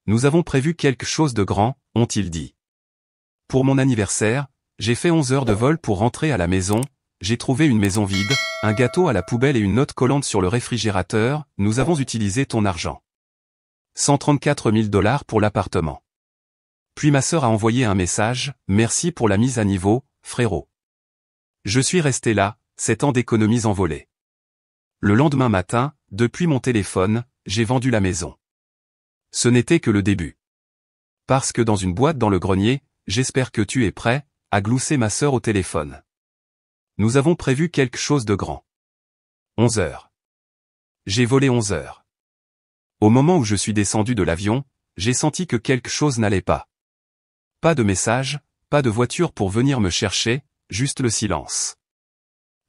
Nous avons prévu quelque chose de grand, ont-ils dit. Pour mon anniversaire, j'ai fait 11 heures de vol pour rentrer à la maison, j'ai trouvé une maison vide, un gâteau à la poubelle et une note collante sur le réfrigérateur, nous avons utilisé ton argent. 134 000 $ pour l'appartement. Puis ma sœur a envoyé un message, merci pour la mise à niveau, frérot. Je suis resté là, 7 ans d'économies envolées. Le lendemain matin, depuis mon téléphone, j'ai vendu la maison. Ce n'était que le début. Parce que dans une boîte dans le grenier, j'espère que tu es prêt, a gloussé ma sœur au téléphone. Nous avons prévu quelque chose de grand. 11 heures. J'ai volé 11 heures. Au moment où je suis descendu de l'avion, j'ai senti que quelque chose n'allait pas. Pas de message, pas de voiture pour venir me chercher, juste le silence.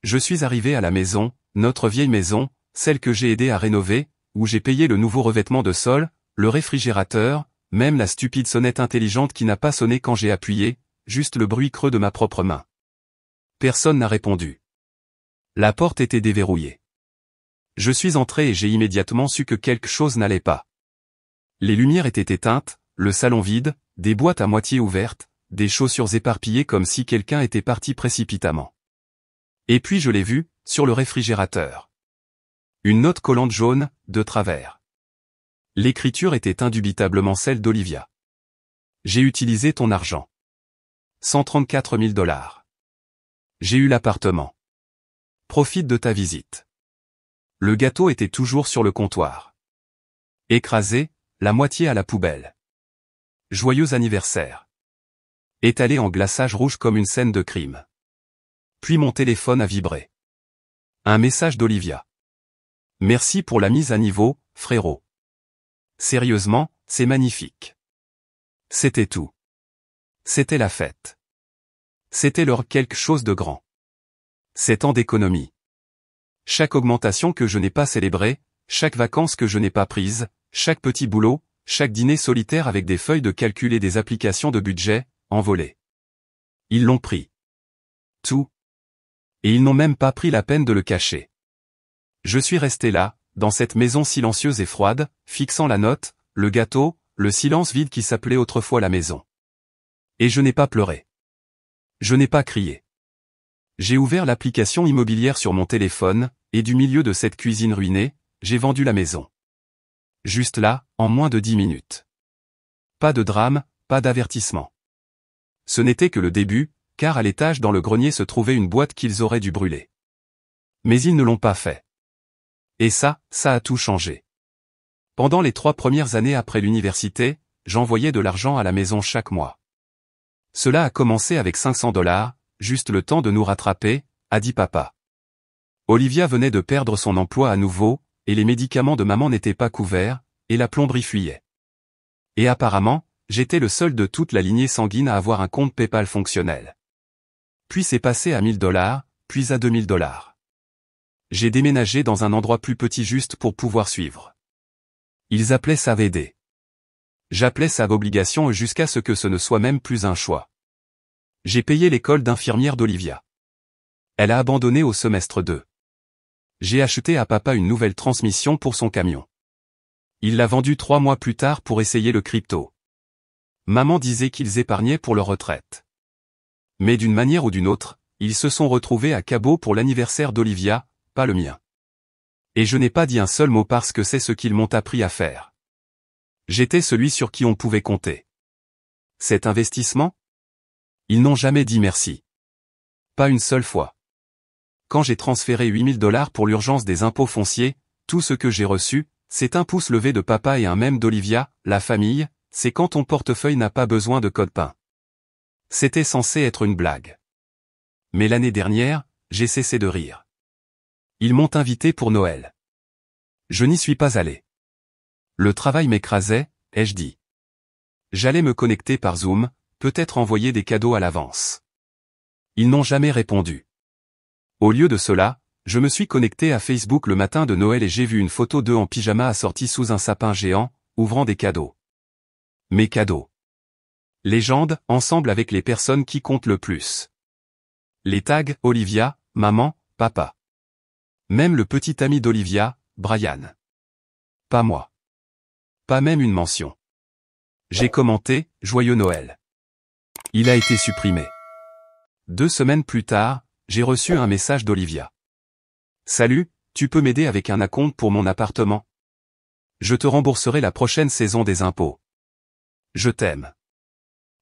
Je suis arrivé à la maison, notre vieille maison, celle que j'ai aidé à rénover, où j'ai payé le nouveau revêtement de sol, le réfrigérateur, même la stupide sonnette intelligente qui n'a pas sonné quand j'ai appuyé, juste le bruit creux de ma propre main. Personne n'a répondu. La porte était déverrouillée. Je suis entré et j'ai immédiatement su que quelque chose n'allait pas. Les lumières étaient éteintes, le salon vide, des boîtes à moitié ouvertes, des chaussures éparpillées comme si quelqu'un était parti précipitamment. Et puis je l'ai vu, sur le réfrigérateur. Une note collante jaune, de travers. L'écriture était indubitablement celle d'Olivia. J'ai utilisé ton argent. 134 000 $. J'ai eu l'appartement. Profite de ta visite. Le gâteau était toujours sur le comptoir. Écrasé, la moitié à la poubelle. Joyeux anniversaire. Étalé en glaçage rouge comme une scène de crime. Puis mon téléphone a vibré. Un message d'Olivia. Merci pour la mise à niveau, frérot. Sérieusement, c'est magnifique. C'était tout. C'était la fête. C'était leur quelque chose de grand. 7 ans d'économie. Chaque augmentation que je n'ai pas célébrée, chaque vacances que je n'ai pas prise, chaque petit boulot, chaque dîner solitaire avec des feuilles de calcul et des applications de budget, envolées. Ils l'ont pris. Tout. Et ils n'ont même pas pris la peine de le cacher. Je suis resté là, dans cette maison silencieuse et froide, fixant la note, le gâteau, le silence vide qui s'appelait autrefois la maison. Et je n'ai pas pleuré. Je n'ai pas crié. J'ai ouvert l'application immobilière sur mon téléphone, et du milieu de cette cuisine ruinée, j'ai vendu la maison. Juste là, en moins de 10 minutes. Pas de drame, pas d'avertissement. Ce n'était que le début, car à l'étage dans le grenier se trouvait une boîte qu'ils auraient dû brûler. Mais ils ne l'ont pas fait. Et ça a tout changé. Pendant les 3 premières années après l'université, j'envoyais de l'argent à la maison chaque mois. Cela a commencé avec 500 $, juste le temps de nous rattraper, a dit papa. Olivia venait de perdre son emploi à nouveau, et les médicaments de maman n'étaient pas couverts, et la plomberie fuyait. Et apparemment, j'étais le seul de toute la lignée sanguine à avoir un compte PayPal fonctionnel. Puis c'est passé à 1000 $, puis à 2000 $. J'ai déménagé dans un endroit plus petit juste pour pouvoir suivre. Ils appelaient ça VD. J'appelais ça obligation jusqu'à ce que ce ne soit même plus un choix. J'ai payé l'école d'infirmière d'Olivia. Elle a abandonné au semestre 2. J'ai acheté à papa une nouvelle transmission pour son camion. Il l'a vendue 3 mois plus tard pour essayer le crypto. Maman disait qu'ils épargnaient pour leur retraite. Mais d'une manière ou d'une autre, ils se sont retrouvés à Cabo pour l'anniversaire d'Olivia, pas le mien. Et je n'ai pas dit un seul mot parce que c'est ce qu'ils m'ont appris à faire. J'étais celui sur qui on pouvait compter. Cet investissement? Ils n'ont jamais dit merci. Pas une seule fois. Quand j'ai transféré 8000 $ pour l'urgence des impôts fonciers, tout ce que j'ai reçu, c'est un pouce levé de papa et un mème d'Olivia, la famille, c'est quand ton portefeuille n'a pas besoin de code PIN. C'était censé être une blague. Mais l'année dernière, j'ai cessé de rire. Ils m'ont invité pour Noël. Je n'y suis pas allé. Le travail m'écrasait, ai-je dit. J'allais me connecter par Zoom, peut-être envoyer des cadeaux à l'avance. Ils n'ont jamais répondu. Au lieu de cela, je me suis connecté à Facebook le matin de Noël et j'ai vu une photo d'eux en pyjama assortis sous un sapin géant, ouvrant des cadeaux. Mes cadeaux. Légende, ensemble avec les personnes qui comptent le plus. Les tags, Olivia, maman, papa. Même le petit ami d'Olivia, Brian. Pas moi. Pas même une mention. J'ai commenté, joyeux Noël. Il a été supprimé. 2 semaines plus tard, j'ai reçu un message d'Olivia. Salut, tu peux m'aider avec un acompte pour mon appartement? Je te rembourserai la prochaine saison des impôts. Je t'aime.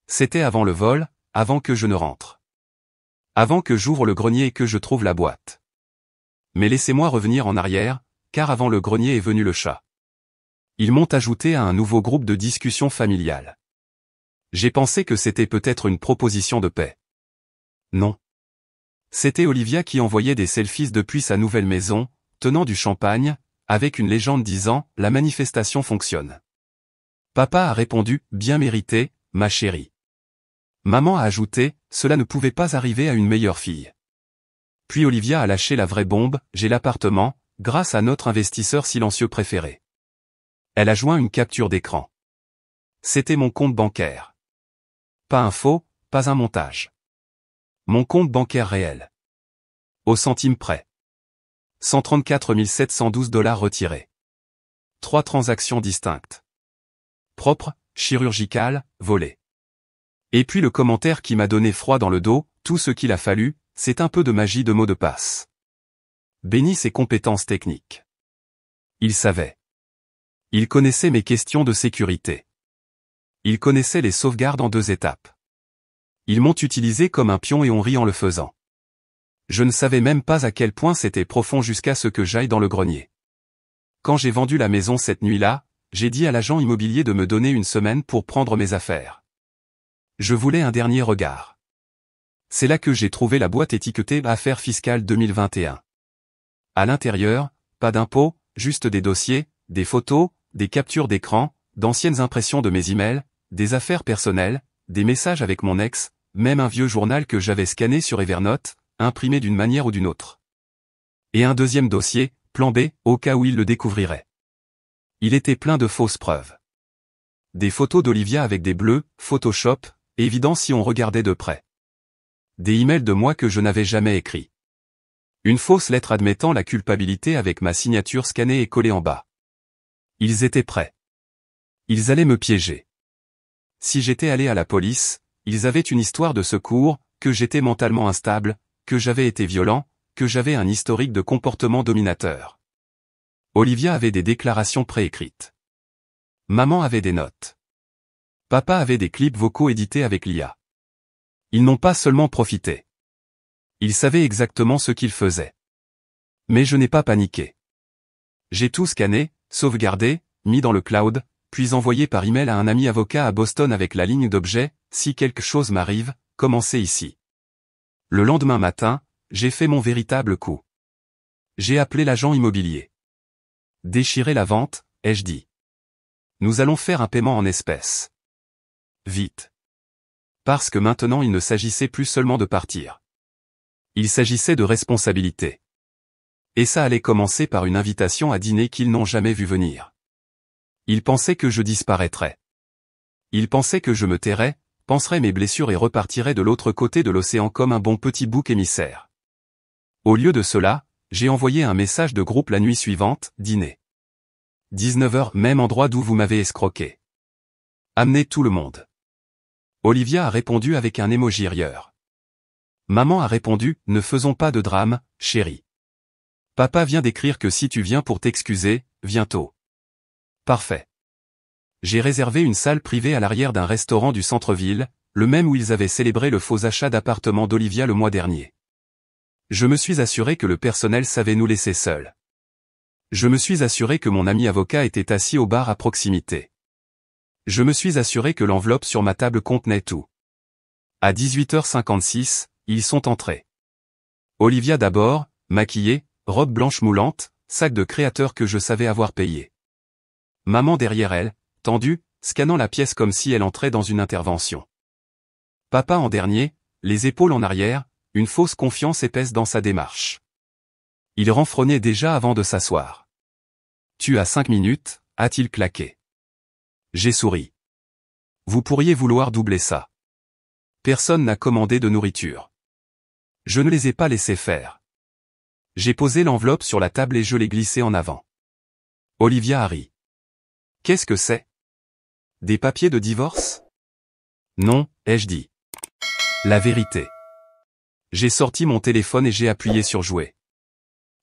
C'était avant le vol, avant que je ne rentre. Avant que j'ouvre le grenier et que je trouve la boîte. Mais laissez-moi revenir en arrière, car avant le grenier est venu le chat. Ils m'ont ajouté à un nouveau groupe de discussion familiale. J'ai pensé que c'était peut-être une proposition de paix. Non. C'était Olivia qui envoyait des selfies depuis sa nouvelle maison, tenant du champagne, avec une légende disant « La manifestation fonctionne ». Papa a répondu « Bien mérité, ma chérie ». Maman a ajouté « Cela ne pouvait pas arriver à une meilleure fille ». Puis Olivia a lâché la vraie bombe « J'ai l'appartement, grâce à notre investisseur silencieux préféré ». Elle a joint une capture d'écran. C'était mon compte bancaire. Pas un faux, pas un montage. Mon compte bancaire réel. Au centime près. 134 712 $ retirés. 3 transactions distinctes. Propre, chirurgicale, volée. Et puis le commentaire qui m'a donné froid dans le dos, tout ce qu'il a fallu, c'est un peu de magie de mots de passe. Béni ses compétences techniques. Il savait. Il connaissait mes questions de sécurité. Il connaissait les sauvegardes en 2 étapes. Ils m'ont utilisé comme un pion et on rit en le faisant. Je ne savais même pas à quel point c'était profond jusqu'à ce que j'aille dans le grenier. Quand j'ai vendu la maison cette nuit-là, j'ai dit à l'agent immobilier de me donner une semaine pour prendre mes affaires. Je voulais un dernier regard. C'est là que j'ai trouvé la boîte étiquetée « Affaires fiscales 2021 ». À l'intérieur, pas d'impôts, juste des dossiers, des photos, des captures d'écran, d'anciennes impressions de mes emails, des affaires personnelles, des messages avec mon ex, même un vieux journal que j'avais scanné sur Evernote, imprimé d'une manière ou d'une autre. Et un deuxième dossier, plan B, au cas où il le découvrirait. Il était plein de fausses preuves. Des photos d'Olivia avec des bleus, Photoshop, évident si on regardait de près. Des emails de moi que je n'avais jamais écrits. Une fausse lettre admettant la culpabilité avec ma signature scannée et collée en bas. Ils étaient prêts. Ils allaient me piéger. Si j'étais allé à la police, ils avaient une histoire de secours, que j'étais mentalement instable, que j'avais été violent, que j'avais un historique de comportement dominateur. Olivia avait des déclarations préécrites. Maman avait des notes. Papa avait des clips vocaux édités avec l'IA. Ils n'ont pas seulement profité. Ils savaient exactement ce qu'ils faisaient. Mais je n'ai pas paniqué. J'ai tout scanné, sauvegardé, mis dans le cloud, puis envoyé par email à un ami avocat à Boston avec la ligne d'objet, si quelque chose m'arrive, commencez ici. Le lendemain matin, j'ai fait mon véritable coup. J'ai appelé l'agent immobilier. Déchirez la vente, ai-je dit. Nous allons faire un paiement en espèces. Vite. Parce que maintenant il ne s'agissait plus seulement de partir. Il s'agissait de responsabilité. Et ça allait commencer par une invitation à dîner qu'ils n'ont jamais vu venir. Ils pensaient que je disparaîtrais. Ils pensaient que je me tairais, panserais mes blessures et repartirais de l'autre côté de l'océan comme un bon petit bouc émissaire. Au lieu de cela, j'ai envoyé un message de groupe la nuit suivante, dîner. 19h, même endroit d'où vous m'avez escroqué. Amenez tout le monde. Olivia a répondu avec un emoji rieur. Maman a répondu, ne faisons pas de drame, chérie. Papa vient d'écrire que si tu viens pour t'excuser, viens tôt. Parfait. J'ai réservé une salle privée à l'arrière d'un restaurant du centre-ville, le même où ils avaient célébré le faux achat d'appartement d'Olivia le mois dernier. Je me suis assuré que le personnel savait nous laisser seuls. Je me suis assuré que mon ami avocat était assis au bar à proximité. Je me suis assuré que l'enveloppe sur ma table contenait tout. À 18h56, ils sont entrés. Olivia d'abord, maquillée, robe blanche moulante, sac de créateur que je savais avoir payé. Maman derrière elle, tendue, scannant la pièce comme si elle entrait dans une intervention. Papa en dernier, les épaules en arrière, une fausse confiance épaisse dans sa démarche. Il renfrognait déjà avant de s'asseoir. « Tu as 5 minutes », a-t-il claqué. J'ai souri. « Vous pourriez vouloir doubler ça. » Personne n'a commandé de nourriture. Je ne les ai pas laissés faire. J'ai posé l'enveloppe sur la table et je l'ai glissée en avant. Olivia a ri. « Qu'est-ce que c'est ? Des papiers de divorce? Non, ai-je dit. La vérité. J'ai sorti mon téléphone et j'ai appuyé sur jouer.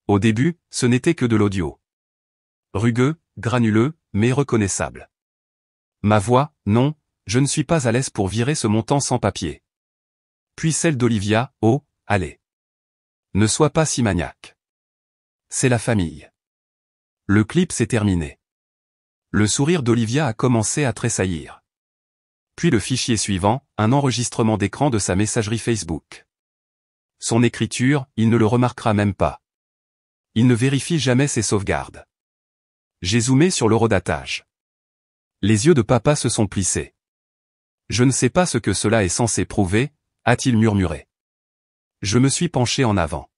Au début, ce n'était que de l'audio. Rugueux, granuleux, mais reconnaissable. Ma voix, non, je ne suis pas à l'aise pour virer ce montant sans papier. Puis celle d'Olivia, oh, allez. Ne sois pas si maniaque. C'est la famille. Le clip s'est terminé. Le sourire d'Olivia a commencé à tressaillir. Puis le fichier suivant, un enregistrement d'écran de sa messagerie Facebook. Son écriture, il ne le remarquera même pas. Il ne vérifie jamais ses sauvegardes. J'ai zoomé sur l'horodatage. Les yeux de papa se sont plissés. Je ne sais pas ce que cela est censé prouver, a-t-il murmuré. Je me suis penché en avant.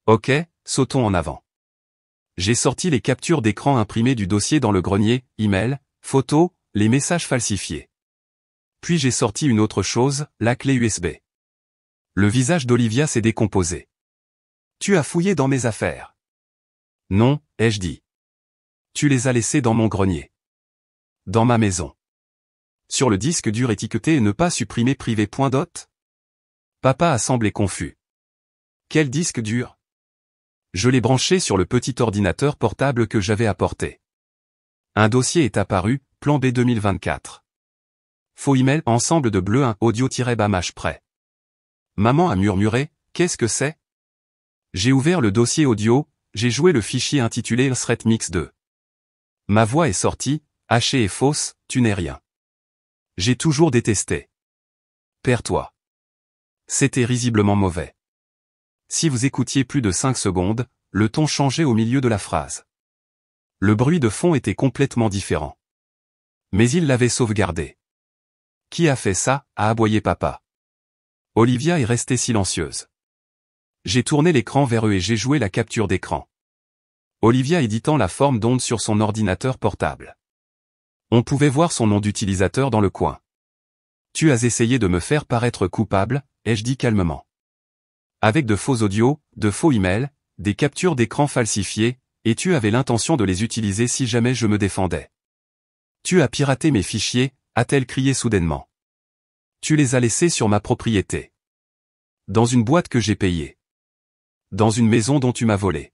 Ok, sautons en avant. J'ai sorti les captures d'écran imprimées du dossier dans le grenier, email, photos, les messages falsifiés. Puis j'ai sorti une autre chose, la clé USB. Le visage d'Olivia s'est décomposé. Tu as fouillé dans mes affaires. Non, ai-je dit. Tu les as laissées dans mon grenier. Dans ma maison. Sur le disque dur étiqueté et ne pas supprimer privé.dot. Papa a semblé confus. Quel disque dur? Je l'ai branché sur le petit ordinateur portable que j'avais apporté. Un dossier est apparu, plan B 2024. Faux email ensemble de bleu 1 audio-bamage prêt. Maman a murmuré, qu'est-ce que c'est? J'ai ouvert le dossier audio, j'ai joué le fichier intitulé Threat Mix 2. Ma voix est sortie, hachée et fausse, tu n'es rien. J'ai toujours détesté. Perds-toi. C'était risiblement mauvais. Si vous écoutiez plus de 5 secondes, le ton changeait au milieu de la phrase. Le bruit de fond était complètement différent. Mais il l'avait sauvegardé. Qui a fait ça? A aboyé papa. Olivia est restée silencieuse. J'ai tourné l'écran vers eux et j'ai joué la capture d'écran. Olivia éditant la forme d'onde sur son ordinateur portable. On pouvait voir son nom d'utilisateur dans le coin. Tu as essayé de me faire paraître coupable, ai-je dit calmement. Avec de faux audios, de faux emails, des captures d'écran falsifiées, et tu avais l'intention de les utiliser si jamais je me défendais. Tu as piraté mes fichiers, a-t-elle crié soudainement. Tu les as laissés sur ma propriété. Dans une boîte que j'ai payée. Dans une maison dont tu m'as volé.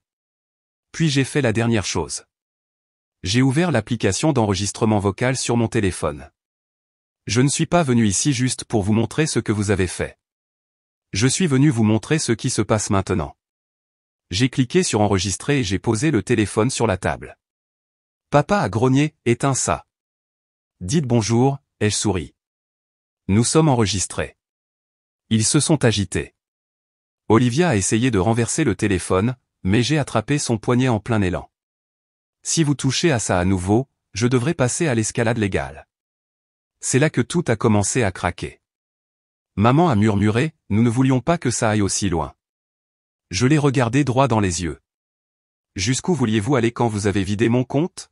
Puis j'ai fait la dernière chose. J'ai ouvert l'application d'enregistrement vocal sur mon téléphone. Je ne suis pas venu ici juste pour vous montrer ce que vous avez fait. Je suis venu vous montrer ce qui se passe maintenant. J'ai cliqué sur enregistrer et j'ai posé le téléphone sur la table. Papa a grogné, éteins ça. Dites bonjour, ai-je souri. Nous sommes enregistrés. Ils se sont agités. Olivia a essayé de renverser le téléphone, mais j'ai attrapé son poignet en plein élan. Si vous touchez à ça à nouveau, je devrais passer à l'escalade légale. C'est là que tout a commencé à craquer. Maman a murmuré, nous ne voulions pas que ça aille aussi loin. Je l'ai regardé droit dans les yeux. Jusqu'où vouliez-vous aller quand vous avez vidé mon compte?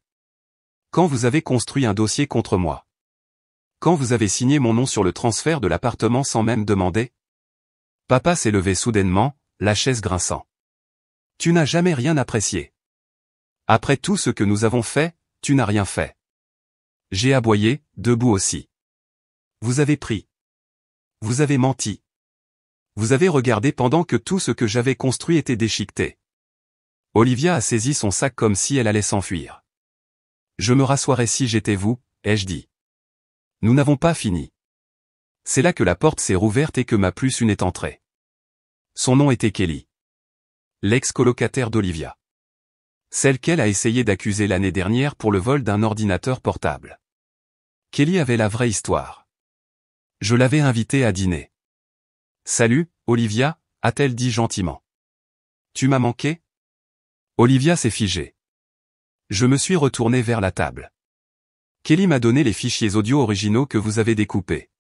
Quand vous avez construit un dossier contre moi? Quand vous avez signé mon nom sur le transfert de l'appartement sans même demander? Papa s'est levé soudainement, la chaise grinçant. Tu n'as jamais rien apprécié. Après tout ce que nous avons fait, tu n'as rien fait. J'ai aboyé, debout aussi. Vous avez pris. Vous avez menti. Vous avez regardé pendant que tout ce que j'avais construit était déchiqueté. Olivia a saisi son sac comme si elle allait s'enfuir. Je me rassoirais si j'étais vous, ai-je dit. Nous n'avons pas fini. C'est là que la porte s'est rouverte et que ma plus une est entrée. Son nom était Kelly. L'ex-colocataire d'Olivia. Celle qu'elle a essayé d'accuser l'année dernière pour le vol d'un ordinateur portable. Kelly avait la vraie histoire. Je l'avais invitée à dîner. Salut, Olivia, a-t-elle dit gentiment. Tu m'as manqué? Olivia s'est figée. Je me suis retourné vers la table. Kelly m'a donné les fichiers audio originaux que vous avez découpés.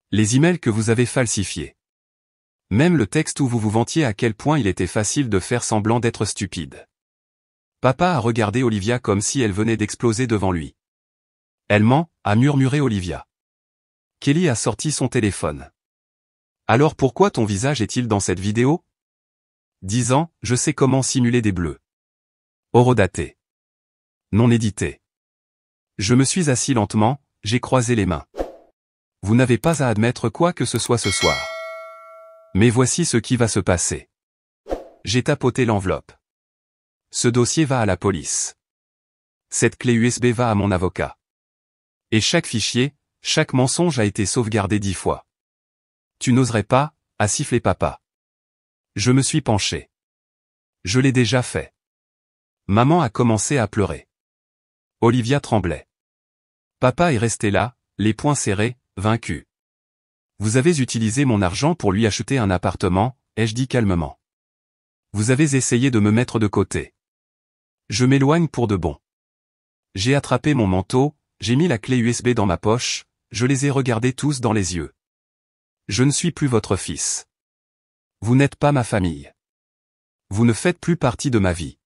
Les emails que vous avez falsifiés. Même le texte où vous vous vantiez à quel point il était facile de faire semblant d'être stupide. Papa a regardé Olivia comme si elle venait d'exploser devant lui. Elle ment, a murmuré Olivia. Kelly a sorti son téléphone. Alors pourquoi ton visage est-il dans cette vidéo? 10 ans, je sais comment simuler des bleus. Horodaté. Non édité. Je me suis assis lentement, j'ai croisé les mains. Vous n'avez pas à admettre quoi que ce soit ce soir. Mais voici ce qui va se passer. J'ai tapoté l'enveloppe. Ce dossier va à la police. Cette clé USB va à mon avocat. Et chaque fichier, chaque mensonge a été sauvegardé 10 fois. Tu n'oserais pas, a sifflé papa. Je me suis penché. Je l'ai déjà fait. Maman a commencé à pleurer. Olivia tremblait. Papa est resté là, les poings serrés, vaincu. Vous avez utilisé mon argent pour lui acheter un appartement, ai-je dit calmement. Vous avez essayé de me mettre de côté. Je m'éloigne pour de bon. J'ai attrapé mon manteau, j'ai mis la clé USB dans ma poche, je les ai regardés tous dans les yeux. Je ne suis plus votre fils. Vous n'êtes pas ma famille. Vous ne faites plus partie de ma vie.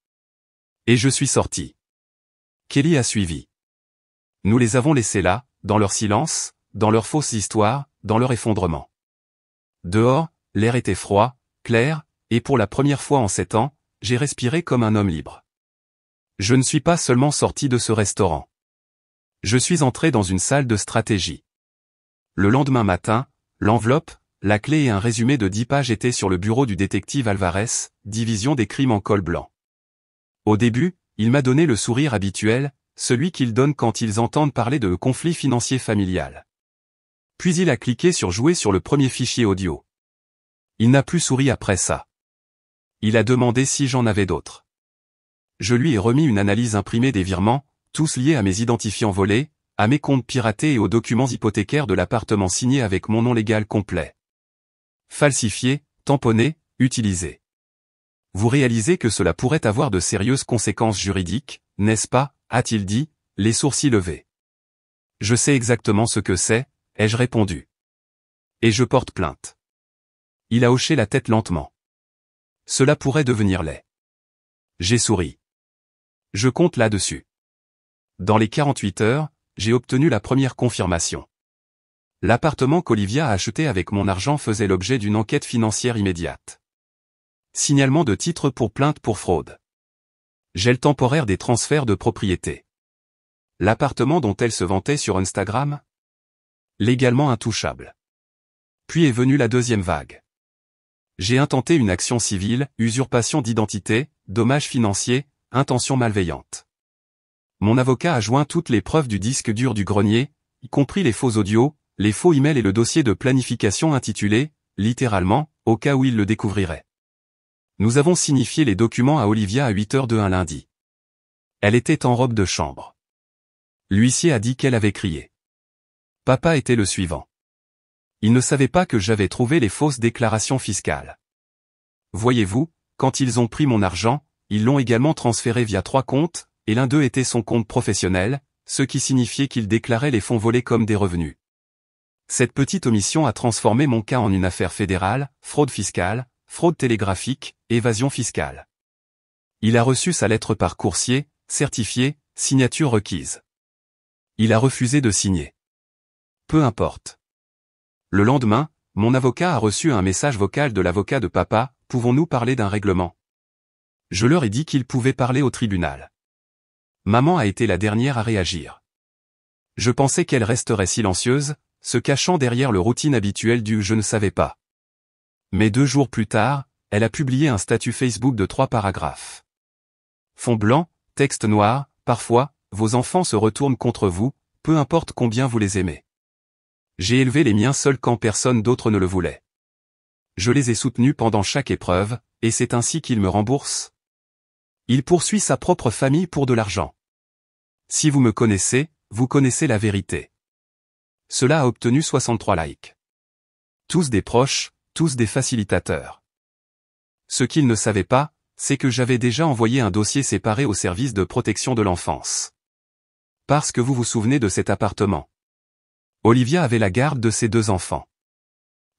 Et je suis sorti. Kelly a suivi. Nous les avons laissés là, dans leur silence, dans leurs fausses histoires, dans leur effondrement. Dehors, l'air était froid, clair, et pour la première fois en 7 ans, j'ai respiré comme un homme libre. Je ne suis pas seulement sorti de ce restaurant. Je suis entré dans une salle de stratégie. Le lendemain matin, l'enveloppe, la clé et un résumé de 10 pages étaient sur le bureau du détective Alvarez, division des crimes en col blanc. Au début, il m'a donné le sourire habituel, celui qu'ils donnent quand ils entendent parler de conflit financier familial. Puis il a cliqué sur jouer sur le premier fichier audio. Il n'a plus souri après ça. Il a demandé si j'en avais d'autres. Je lui ai remis une analyse imprimée des virements, tous liés à mes identifiants volés, à mes comptes piratés et aux documents hypothécaires de l'appartement signé avec mon nom légal complet. Falsifié, tamponné, utilisé. Vous réalisez que cela pourrait avoir de sérieuses conséquences juridiques, n'est-ce pas, a-t-il dit, les sourcils levés. Je sais exactement ce que c'est, ai-je répondu. Et je porte plainte. Il a hoché la tête lentement. Cela pourrait devenir laid. J'ai souri. Je compte là-dessus. Dans les 48 heures, j'ai obtenu la première confirmation. L'appartement qu'Olivia a acheté avec mon argent faisait l'objet d'une enquête financière immédiate. Signalement de titre pour plainte pour fraude. Gel temporaire des transferts de propriété. L'appartement dont elle se vantait sur Instagram? Légalement intouchable. Puis est venue la deuxième vague. J'ai intenté une action civile, usurpation d'identité, dommages financiers, intention malveillante. Mon avocat a joint toutes les preuves du disque dur du grenier, y compris les faux audios, les faux emails et le dossier de planification intitulé, littéralement, au cas où il le découvrirait. Nous avons signifié les documents à Olivia à 8h un lundi. Elle était en robe de chambre. L'huissier a dit qu'elle avait crié. Papa était le suivant. Il ne savait pas que j'avais trouvé les fausses déclarations fiscales. Voyez-vous, quand ils ont pris mon argent, ils l'ont également transféré via 3 comptes, et l'un d'eux était son compte professionnel, ce qui signifiait qu'il déclarait les fonds volés comme des revenus. Cette petite omission a transformé mon cas en une affaire fédérale, fraude fiscale, fraude télégraphique, évasion fiscale. Il a reçu sa lettre par coursier, certifiée, signature requise. Il a refusé de signer. Peu importe. Le lendemain, mon avocat a reçu un message vocal de l'avocat de papa, pouvons-nous parler d'un règlement? Je leur ai dit qu'ils pouvaient parler au tribunal. Maman a été la dernière à réagir. Je pensais qu'elle resterait silencieuse, se cachant derrière le routine habituel du « je ne savais pas ». Mais 2 jours plus tard, elle a publié un statut Facebook de 3 paragraphes. Fond blanc, texte noir, parfois, vos enfants se retournent contre vous, peu importe combien vous les aimez. J'ai élevé les miens seul quand personne d'autre ne le voulait. Je les ai soutenus pendant chaque épreuve, et c'est ainsi qu'il me rembourse. Il poursuit sa propre famille pour de l'argent. Si vous me connaissez, vous connaissez la vérité. Cela a obtenu 63 likes. Tous des proches, tous des facilitateurs. Ce qu'ils ne savaient pas, c'est que j'avais déjà envoyé un dossier séparé au service de protection de l'enfance. Parce que vous vous souvenez de cet appartement. Olivia avait la garde de ses 2 enfants.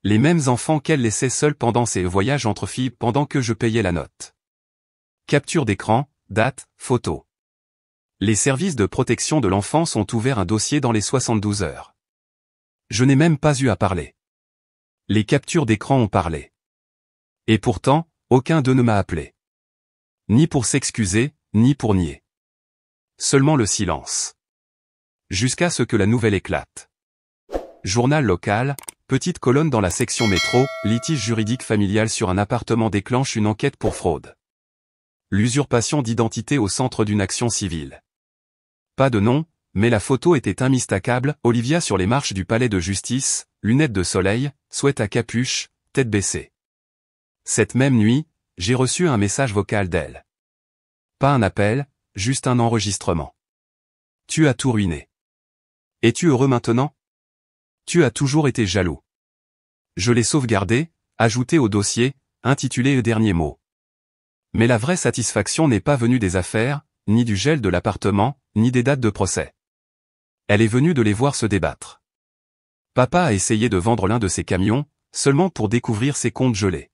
Les mêmes enfants qu'elle laissait seuls pendant ses voyages entre filles pendant que je payais la note. Capture d'écran, date, photo. Les services de protection de l'enfance ont ouvert un dossier dans les 72 heures. Je n'ai même pas eu à parler. Les captures d'écran ont parlé. Et pourtant, aucun d'eux ne m'a appelé. Ni pour s'excuser, ni pour nier. Seulement le silence. Jusqu'à ce que la nouvelle éclate. Journal local, petite colonne dans la section métro, litige juridique familial sur un appartement déclenche une enquête pour fraude. L'usurpation d'identité au centre d'une action civile. Pas de nom, mais la photo était imistakable, Olivia sur les marches du palais de justice, lunettes de soleil, sweat à capuche, tête baissée. Cette même nuit, j'ai reçu un message vocal d'elle. Pas un appel, juste un enregistrement. Tu as tout ruiné. Es-tu heureux maintenant? Tu as toujours été jaloux. Je l'ai sauvegardé, ajouté au dossier, intitulé Le dernier mot. Mais la vraie satisfaction n'est pas venue des affaires, ni du gel de l'appartement, ni des dates de procès. Elle est venue de les voir se débattre. Papa a essayé de vendre l'un de ses camions, seulement pour découvrir ses comptes gelés.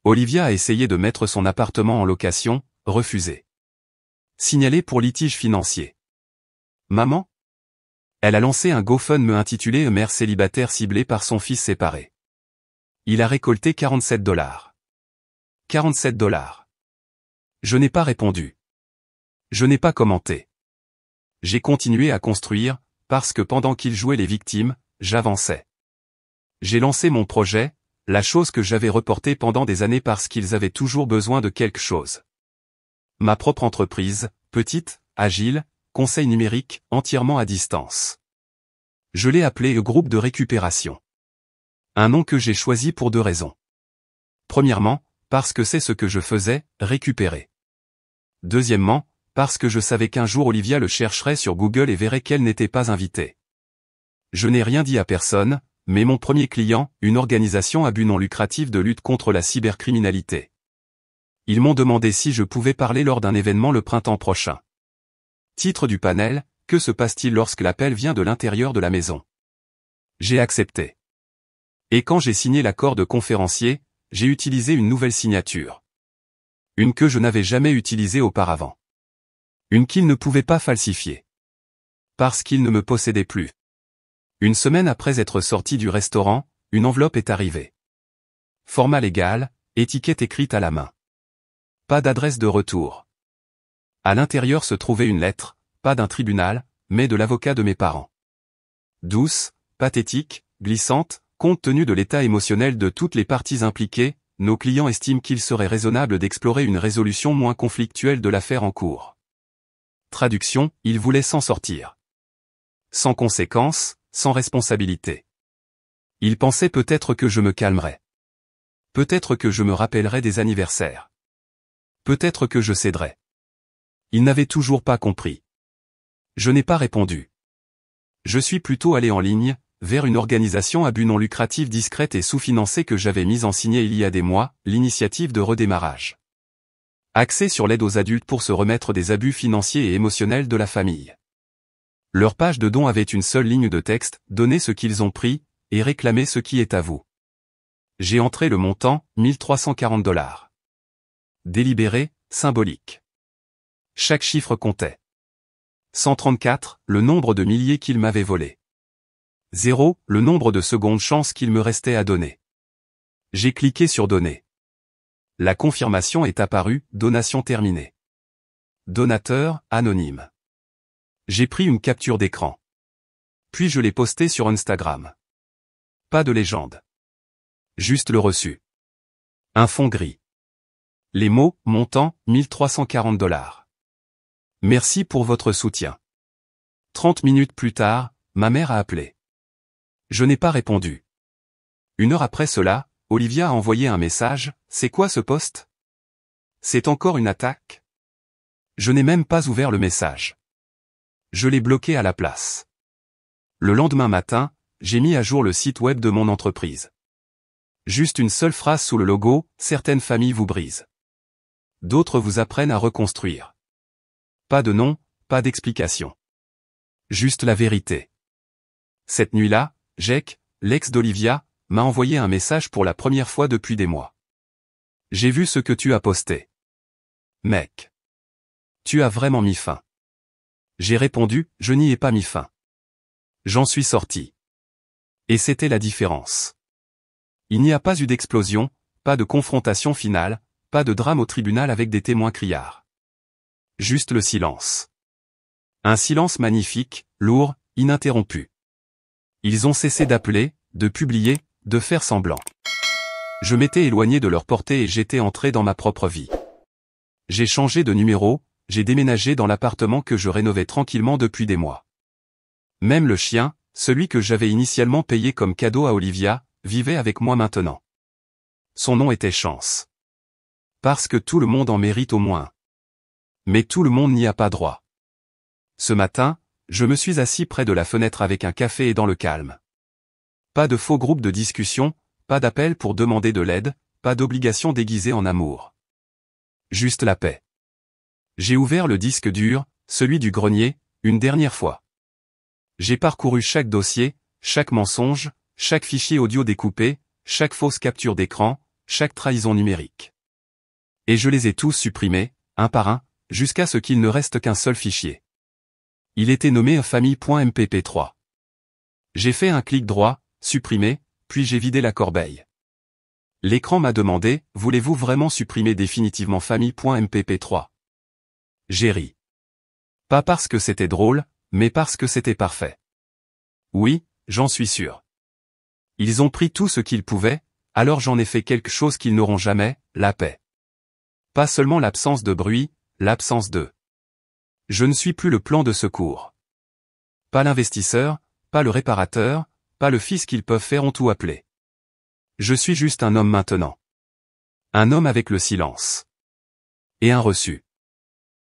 Olivia a essayé de mettre son appartement en location, refusé. Signalé pour litige financier. Maman? Elle a lancé un GoFundMe intitulé Mère célibataire ciblée par son fils séparé. Il a récolté $47. 47 $. Je n'ai pas répondu. Je n'ai pas commenté. J'ai continué à construire, parce que pendant qu'ils jouaient les victimes, j'avançais. J'ai lancé mon projet, la chose que j'avais reportée pendant des années parce qu'ils avaient toujours besoin de quelque chose. Ma propre entreprise, petite, agile, conseil numérique, entièrement à distance. Je l'ai appelé groupe de récupération. Un nom que j'ai choisi pour 2 raisons. Premièrement, parce que c'est ce que je faisais, récupérer. Deuxièmement, parce que je savais qu'un jour Olivia le chercherait sur Google et verrait qu'elle n'était pas invitée. Je n'ai rien dit à personne, mais mon premier client, une organisation à but non lucratif de lutte contre la cybercriminalité. Ils m'ont demandé si je pouvais parler lors d'un événement le printemps prochain. Titre du panel, que se passe-t-il lorsque l'appel vient de l'intérieur de la maison? J'ai accepté. Et quand j'ai signé l'accord de conférencier, j'ai utilisé une nouvelle signature. Une que je n'avais jamais utilisée auparavant. Une qu'il ne pouvait pas falsifier. Parce qu'il ne me possédait plus. Une semaine après être sorti du restaurant, une enveloppe est arrivée. Format légal, étiquette écrite à la main. Pas d'adresse de retour. À l'intérieur se trouvait une lettre, pas d'un tribunal, mais de l'avocat de mes parents. Douce, pathétique, glissante, compte tenu de l'état émotionnel de toutes les parties impliquées, nos clients estiment qu'il serait raisonnable d'explorer une résolution moins conflictuelle de l'affaire en cours. Traduction, ils voulaient s'en sortir. Sans conséquence, sans responsabilité. Ils pensaient peut-être que je me calmerais. Peut-être que je me rappellerais des anniversaires. Peut-être que je céderais. Ils n'avaient toujours pas compris. Je n'ai pas répondu. Je suis plutôt allé en ligne, vers une organisation à but non lucratif discrète et sous-financée que j'avais mise en signe il y a des mois, l'initiative de redémarrage. Axée sur l'aide aux adultes pour se remettre des abus financiers et émotionnels de la famille. Leur page de don avait une seule ligne de texte, donnez ce qu'ils ont pris, et réclamez ce qui est à vous. J'ai entré le montant, $1340. Délibéré, symbolique. Chaque chiffre comptait. 134, le nombre de milliers qu'ils m'avaient volés. 0, le nombre de secondes chance qu'il me restait à donner. J'ai cliqué sur donner. La confirmation est apparue, donation terminée. Donateur, anonyme. J'ai pris une capture d'écran. Puis je l'ai postée sur Instagram. Pas de légende. Juste le reçu. Un fond gris. Les mots, montant, $1340. Merci pour votre soutien. 30 minutes plus tard, ma mère a appelé. Je n'ai pas répondu. 1 heure après cela, Olivia a envoyé un message, c'est quoi ce post? C'est encore une attaque? Je n'ai même pas ouvert le message. Je l'ai bloqué à la place. Le lendemain matin, j'ai mis à jour le site web de mon entreprise. Juste une seule phrase sous le logo, certaines familles vous brisent. D'autres vous apprennent à reconstruire. Pas de nom, pas d'explication. Juste la vérité. Cette nuit-là, Jake, l'ex d'Olivia, m'a envoyé un message pour la première fois depuis des mois. J'ai vu ce que tu as posté. Mec. Tu as vraiment mis fin. J'ai répondu, je n'y ai pas mis fin. J'en suis sorti. Et c'était la différence. Il n'y a pas eu d'explosion, pas de confrontation finale, pas de drame au tribunal avec des témoins criards. Juste le silence. Un silence magnifique, lourd, ininterrompu. Ils ont cessé d'appeler, de publier, de faire semblant. Je m'étais éloigné de leur portée et j'étais entré dans ma propre vie. J'ai changé de numéro, j'ai déménagé dans l'appartement que je rénovais tranquillement depuis des mois. Même le chien, celui que j'avais initialement payé comme cadeau à Olivia, vivait avec moi maintenant. Son nom était Chance. Parce que tout le monde en mérite au moins. Mais tout le monde n'y a pas droit. Ce matin, je me suis assis près de la fenêtre avec un café et dans le calme. Pas de faux groupes de discussion, pas d'appel pour demander de l'aide, pas d'obligation déguisée en amour. Juste la paix. J'ai ouvert le disque dur, celui du grenier, une dernière fois. J'ai parcouru chaque dossier, chaque mensonge, chaque fichier audio découpé, chaque fausse capture d'écran, chaque trahison numérique. Et je les ai tous supprimés, un par un, jusqu'à ce qu'il ne reste qu'un seul fichier. Il était nommé famille.mpp3. J'ai fait un clic droit, supprimer, puis j'ai vidé la corbeille. L'écran m'a demandé, voulez-vous vraiment supprimer définitivement famille.mpp3 ? J'ai ri. Pas parce que c'était drôle, mais parce que c'était parfait. Oui, j'en suis sûr. Ils ont pris tout ce qu'ils pouvaient, alors j'en ai fait quelque chose qu'ils n'auront jamais, la paix. Pas seulement l'absence de bruit, l'absence de. Je ne suis plus le plan de secours. Pas l'investisseur, pas le réparateur, pas le fils qu'ils peuvent faire ont tout appelé. Je suis juste un homme maintenant. Un homme avec le silence. Et un reçu.